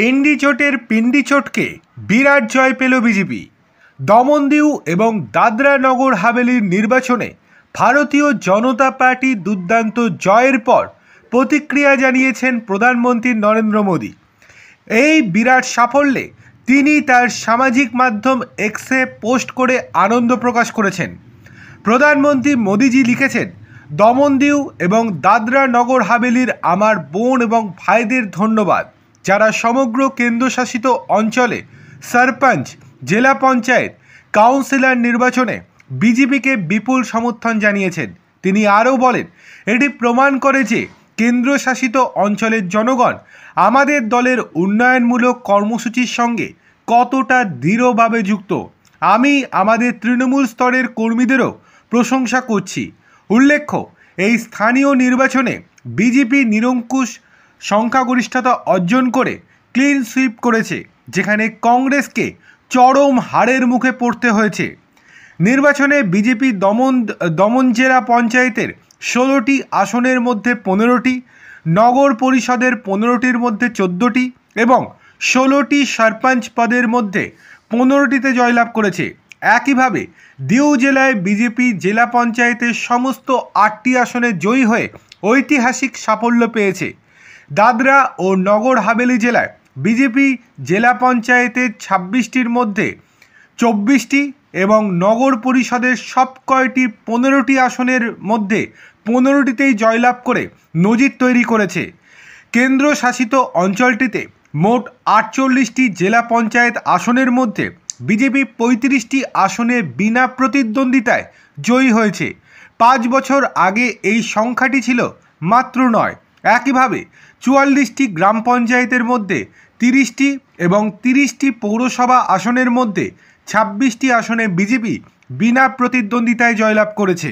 ND চোটের পিন্ডি চোটকে বিরাট জয় পেল BJP. দমনদিউ এবং দাদরা নগর হাভেলির নির্বাচনে ভারতীয় জনতা পার্টি দুর্দান্ত জয়ের পর প্রতিক্রিয়া জানিয়েছেন প্রধানমন্ত্রী নরেন্দ্র মোদী। এই বিরাট সাফল্যে তিনি তার সামাজিক মাধ্যম এক্সে পোস্ট করে আনন্দ প্রকাশ করেছেন। প্রধানমন্ত্রী মোদীজি লিখেছেন, দমনদিউ এবং দাদরা নগর হাভেলির আমার বোন এবং ভাইদের ধন্যবাদ, যারা সমগ্র কেন্দ্রশাসিত অঞ্চলে সরপঞ্চ, জেলা পঞ্চায়েত, কাউন্সিলর নির্বাচনে বিজেপিকে বিপুল সমর্থন জানিয়েছেন। তিনি আরও বলেন, এটি প্রমাণ করে যে কেন্দ্রশাসিত অঞ্চলের জনগণ আমাদের দলের উন্নয়নমূলক কর্মসূচির সঙ্গে কতটা দৃঢ়ভাবে যুক্ত। আমি আমাদের তৃণমূল স্তরের কর্মীদেরও প্রশংসা করছি। উল্লেখ্য, এই স্থানীয় নির্বাচনে বিজেপি নিরঙ্কুশ সংখ্যাগরিষ্ঠতা অর্জন করে ক্লিন সুইপ করেছে, যেখানে কংগ্রেসকে চরম হারের মুখে পড়তে হয়েছে। নির্বাচনে বিজেপি দমন জেলা পঞ্চায়েতের 16টি আসনের মধ্যে 15টি, নগর পরিষদের 15টির মধ্যে 14টি এবং 16টি সরপঞ্চ পদের মধ্যে 15টিতে জয়লাভ করেছে। একইভাবে দিউ জেলায় বিজেপি জেলা পঞ্চায়েতের সমস্ত 8টি আসনে জয়ী হয়ে ঐতিহাসিক সাফল্য পেয়েছে। দাদরা ও নগর হাভেলি জেলায় বিজেপি জেলা পঞ্চায়েতের 26টির মধ্যে 24টি এবং নগর পরিষদের সব কয়টি 15টি আসনের মধ্যে 15টিতেই জয়লাভ করে নজির তৈরি করেছে। কেন্দ্রশাসিত অঞ্চলটিতে মোট 48টি জেলা পঞ্চায়েত আসনের মধ্যে বিজেপি 35টি আসনে বিনা প্রতিদ্বন্দ্বিতায় জয়ী হয়েছে। 5 বছর আগে এই সংখ্যাটি ছিল মাত্র 9। একইভাবে 44টি গ্রাম পঞ্চায়েতের মধ্যে 30টি এবং 30টি পৌরসভা আসনের মধ্যে 26টি আসনে বিজেপি বিনা প্রতিদ্বন্দ্বিতায় জয়লাভ করেছে।